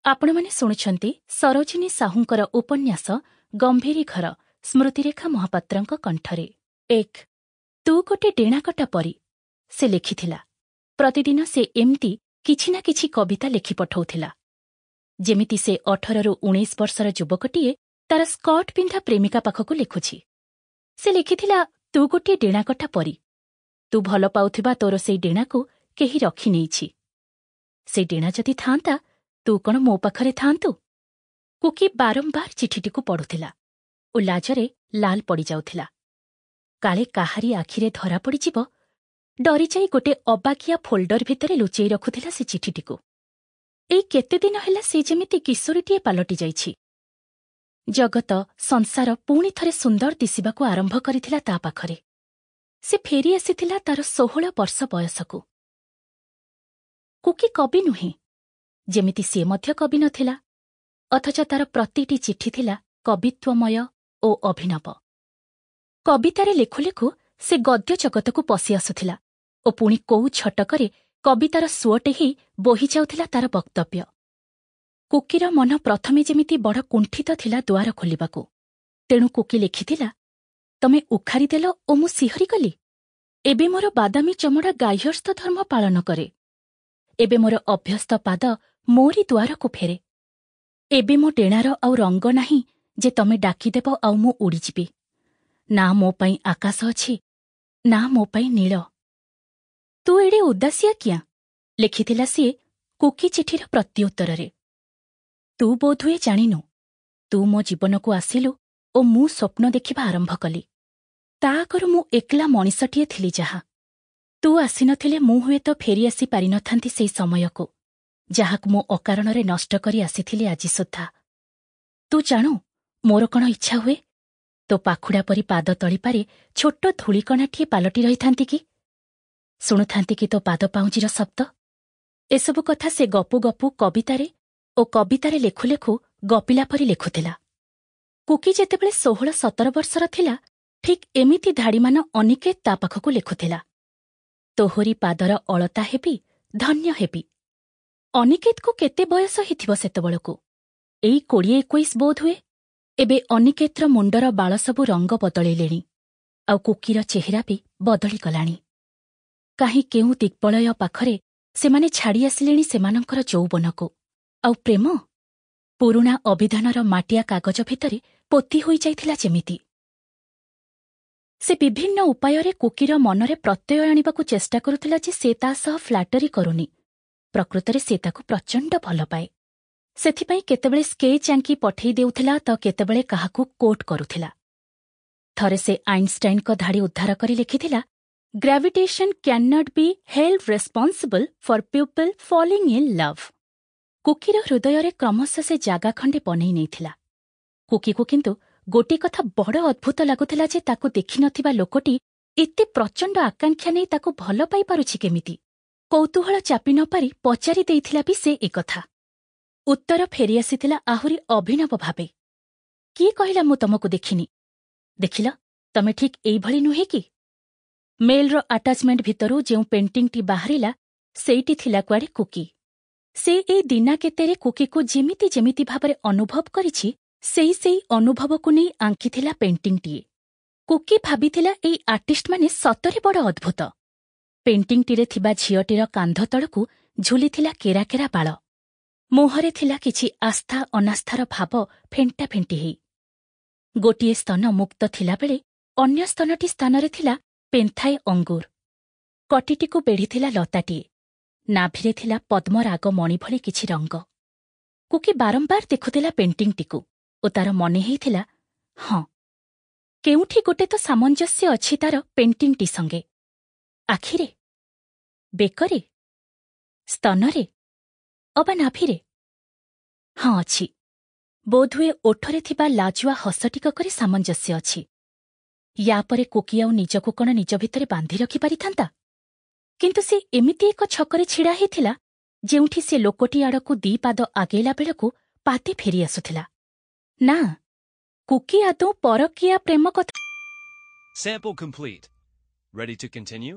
ଆପଣମାନେ ଶୁଣୁଛନ୍ତି ସରୋଜିନୀ ସାହୁଙ୍କର ଉପନ୍ୟାସ ଗମ୍ଭୀରୀ ଘର ସ୍ମୃତିରେଖା ମହାପାତ୍ରଙ୍କ କଣ୍ଠରେ। ଏକ ତୁ ଗୋଟେ ଡେଣାକଟା ପରି ସେ ଲେଖିଥିଲା। ପ୍ରତିଦିନ ସେ ଏମିତି କିଛି ନା କିଛି କବିତା ଲେଖି ପଠାଉଥିଲା। ଯେମିତି ସେ 18ରୁ 19 ବର୍ଷର ଯୁବକଟିଏ ତାର ସ୍କର୍ଟ ପିନ୍ଧା ପ୍ରେମିକା ପାଖକୁ ଲେଖୁଛି। ସେ ଲେଖିଥିଲା, ତୁ ଗୋଟିଏ ଡେଣାକଟା ପରି, ତୁ ଭଲ ପାଉଥିବା ତୋର ସେଇ ଡେଣାକୁ କେହି ରଖିନେଇଛି। ସେ ଡେଣା ଯଦି ଥାଆନ୍ତା, ତୁ କଣ ମୋ ପାଖରେ ଥାଆନ୍ତୁ? କୁକି ବାରମ୍ବାର ଚିଠିଟିକୁ ପଢ଼ୁଥିଲା ଓ ଲାଜରେ ଲାଲ ପଡ଼ିଯାଉଥିଲା। କାଳେ କାହାରି ଆଖିରେ ଧରା ପଡ଼ିଯିବ, ଡରିଯାଇ ଗୋଟେ ଅବାକିଆ ଫୋଲ୍ଡର ଭିତରେ ଲୁଚେଇ ରଖୁଥିଲା ସେ ଚିଠିଟିକୁ। ଏଇ କେତେଦିନ ହେଲା ସେ ଯେମିତି କିଶୋରୀଟିଏ ପାଲଟି ଯାଇଛି। ଜଗତ, ସଂସାର ପୁଣି ଥରେ ସୁନ୍ଦର ଦିଶିବାକୁ ଆରମ୍ଭ କରିଥିଲା ତା ପାଖରେ। ସେ ଫେରି ଆସିଥିଲା ତାର 16 ବର୍ଷ ବୟସକୁ। କୁକି କବି ନୁହେଁ, ଯେମିତି ସିଏ ମଧ୍ୟ କବି ନଥିଲା, ଅଥଚ ତାର ପ୍ରତିଟି ଚିଠି ଥିଲା କବିତ୍ୱମୟ ଓ ଅଭିନବ। କବିତାରେ ଲେଖୁ ଲେଖୁ ସେ ଗଦ୍ୟ ଜଗତକୁ ପଶି ଆସୁଥିଲା ଓ ପୁଣି କୋଉ ଛଟକରେ କବିତାର ସୁଅଟେ ହେଇ ବୋହିଯାଉଥିଲା ତାର ବକ୍ତବ୍ୟ। କୁକିର ମନ ପ୍ରଥମେ ଯେମିତି ବଡ଼ କୁଣ୍ଠିତ ଥିଲା ଦୁଆର ଖୋଲିବାକୁ। ତେଣୁ କୁକି ଲେଖିଥିଲା, ତମେ ଉଖାରିଦେଲ ଓ ମୁଁ ଶିହରିଗଲି। ଏବେ ମୋର ବାଦାମୀ ଚମଡ଼ା ଗାର୍ହସ୍ଥ ଧର୍ମ ପାଳନ କରେ। ଏବେ ମୋର ଅଭ୍ୟସ୍ତ ପାଦ ମୋରି ଦୁଆରକୁ ଫେରେ। ଏବେ ମୋ ଡେଣାର ଆଉ ରଙ୍ଗ ନାହିଁ ଯେ ତମେ ଡାକିଦେବ ଆଉ ମୁଁ ଉଡ଼ିଯିବି। ନା ମୋ ପାଇଁ ଆକାଶ ଅଛି, ନା ମୋ ପାଇଁ ନୀଳ। ତୁ ଏଡ଼େ ଉଦାସିଆ କିଆଁ? ଲେଖିଥିଲା ସିଏ କୁକି ଚିଠିର ପ୍ରତ୍ୟୁତ୍ତରରେ। ତୁ ବୋଧହୁଏ ଜାଣିନୁ, ତୁ ମୋ ଜୀବନକୁ ଆସିଲୁ ଓ ମୁଁ ସ୍ୱପ୍ନ ଦେଖିବା ଆରମ୍ଭ କଲି। ତା ଆଗରୁ ମୁଁ ଏକଲା ମଣିଷଟିଏ ଥିଲି ଯାହା। ତୁ ଆସିନଥିଲେ ମୁଁ ହୁଏତ ଫେରିଆସି ପାରିନଥାନ୍ତି ସେଇ ସମୟକୁ, ଯାହାକୁ ମୁଁ ଅକାରଣରେ ନଷ୍ଟ କରି ଆସିଥିଲି ଆଜି ସୁଦ୍ଧା। ତୁ ଜାଣୁ, ମୋର କଣ ଇଚ୍ଛା ହୁଏ? ତୋ ପାଖୁଡ଼ା ପରି ପାଦ ତଳିପାରେ ଛୋଟ ଧୂଳିକଣାଟିଏ ପାଲଟି ରହିଥାନ୍ତି କି? ଶୁଣୁଥାନ୍ତି କି ତୋ ପାଦ ପାଉଁଜିର ଶବ୍ଦ? ଏସବୁ କଥା ସେ ଗପୁ ଗପୁ କବିତାରେ ଓ କବିତାରେ ଲେଖୁ ଲେଖୁ ଗପିଲା ପରି ଲେଖୁଥିଲା। କୁକି ଯେତେବେଳେ 16-17 ବର୍ଷର ଥିଲା, ଠିକ୍ ଏମିତି ଧାଡ଼ିମାନ ଅନିକେତ ତା ପାଖକୁ ଲେଖୁଥିଲା। ତୋହରି ପାଦର ଅଳତା ହେବି, ଧନ୍ୟ ହେବି। ଅନିକେତକୁ କେତେ ବୟସ ହେଇଥିବ ସେତେବେଳକୁ? ଏଇ 20-21 ବୋଧହୁଏ। ଏବେ ଅନିକେତର ମୁଣ୍ଡର ବାଳ ସବୁ ରଙ୍ଗ ବଦଳିଲେଣି, ଆଉ କୁକିର ଚେହେରା ବି ବଦଳିଗଲାଣି। କାହିଁ କେଉଁ ଦିଗ୍ବଳୟ ପାଖରେ ସେମାନେ ଛାଡ଼ି ଆସିଲେଣି ସେମାନଙ୍କର ଯୌବନକୁ। ଆଉ ପ୍ରେମ ପୁରୁଣା ଅଭିଧାନର ମାଟିଆ କାଗଜ ଭିତରେ ପୋତି ହୋଇଯାଇଥିଲା ଯେମିତି। ସେ ବିଭିନ୍ନ ଉପାୟରେ କୁକିର ମନରେ ପ୍ରତ୍ୟୟ ଆଣିବାକୁ ଚେଷ୍ଟା କରୁଥିଲା ଯେ ସେ ତା ସହ ଫ୍ଲାଟରି କରୁନି। ପ୍ରକୃତରେ ସେ ତାକୁ ପ୍ରଚଣ୍ଡ ଭଲ ପାଏ। ସେଥିପାଇଁ କେତେବେଳେ ସ୍କେଚ୍ ଆଙ୍କି ପଠେଇ ଦେଉଥିଲା ତ କେତେବେଳେ କାହାକୁ କୋଟ୍ କରୁଥିଲା। ଥରେ ସେ ଆଇନଷ୍ଟାଇନଙ୍କ ଧାଡ଼ି ଉଦ୍ଧାର କରି ଲେଖିଥିଲା, gravitation can not be held responsible for people falling in love. କୁକିର ହୃଦୟରେ କ୍ରମଶଃ ସେ ଜାଗା ଖଣ୍ଡେ ବନେଇ ନେଇଥିଲା। କୁକିକୁ କିନ୍ତୁ ଗୋଟିଏ କଥା ବଡ଼ ଅଦ୍ଭୁତ ଲାଗୁଥିଲା ଯେ ତାକୁ ଦେଖିନଥିବା ଲୋକଟି ଏତେ ପ୍ରଚଣ୍ଡ ଆକାଂକ୍ଷା ନେଇ ତାକୁ ଭଲ ପାଇପାରୁଛି କେମିତି? କୌତୂହଳ ଚାପି ନ ପାରି ପଚାରି ଦେଇଥିଲା ବି ସେ ଏକଥା। ଉତ୍ତର ଫେରିଆସିଥିଲା ଆହୁରି ଅଭିନବ ଭାବେ। କିଏ କହିଲା ମୁଁ ତମକୁ ଦେଖିନି? ଦେଖିଲ, ତମେ ଠିକ୍ ଏଇଭଳି ନୁହେଁ କି? ମେଲ୍ର ଆଟାଚମେଣ୍ଟ ଭିତରୁ ଯେଉଁ ପେଣ୍ଟିଂଟି ବାହାରିଲା, ସେଇଟି ଥିଲା କୁଆଡ଼େ କୁକି। ସେ ଏଇ ଦିନା କେତେରେ କୁକିକୁ ଯେମିତି ଯେମିତି ଭାବରେ ଅନୁଭବ କରିଛି, ସେଇ ଅନୁଭବକୁ ନେଇ ଆଙ୍କିଥିଲା ପେଣ୍ଟିଂଟିଏ। କୁକି ଭାବିଥିଲା ଏଇ ଆର୍ଟିଷ୍ଟମାନେ ସତରେ ବଡ଼ ଅଦ୍ଭୁତ। ପେଣ୍ଟିଂଟିରେ ଥିବା ଝିଅଟିର କାନ୍ଧ ତଳକୁ ଝୁଲିଥିଲା କେରା କେରା ବାଳ। ମୁହଁରେ ଥିଲା କିଛି ଆସ୍ଥା ଅନାସ୍ଥାର ଭାବ ଫେଣ୍ଟା ଫେଣ୍ଟି ହେଇ। ଗୋଟିଏ ସ୍ତନ ମୁକ୍ତ ଥିଲାବେଳେ ଅନ୍ୟ ସ୍ତନଟି ସ୍ଥାନରେ ଥିଲା ପେନ୍ଥାଏ ଅଙ୍ଗୁର। କଟିଟିକୁ ବେଢ଼ିଥିଲା ଲତାଟିଏ। ନାଭିରେ ଥିଲା ପଦ୍ମରାଗ ମଣି ଭଳି କିଛି ରଙ୍ଗ। କୁକି ବାରମ୍ବାର ଦେଖୁଥିଲା ପେଣ୍ଟିଂଟିକୁ ଓ ତାର ମନେ ହେଇଥିଲା, ହଁ, କେଉଁଠି ଗୋଟେ ତ ସାମଞ୍ଜସ୍ୟ ଅଛି ତାର ପେଣ୍ଟିଂଟି ସଙ୍ଗେ। ଆଖିରେ, ବେକରେ, ସ୍ତନରେ ଅବା ନାଭିରେ? ହଁ, ଅଛି। ବୋଧହୁଏ ଓଠରେ ଥିବା ଲାଜୁଆ ହସଟିକକରେ ସାମଞ୍ଜସ୍ୟ ଅଛି। ୟା ପରେ କୁକି ଆଉ ନିଜକୁ କଣ ନିଜ ଭିତରେ ବାନ୍ଧି ରଖିପାରିଥାନ୍ତା? କିନ୍ତୁ ସେ ଏମିତି ଏକ ଛକରେ ଛିଡ଼ା ହେଇଥିଲା, ଯେଉଁଠି ସେ ଲୋକଟି ଆଡ଼କୁ 2 ପାଦ ଆଗେଇଲା ବେଳକୁ ପାଦେ ଫେରି ଆସୁଥିଲା। ନା, କୁକି ଆଦୌ ପରକୀୟା ପ୍ରେମ କଥା Sample complete. Ready to continue?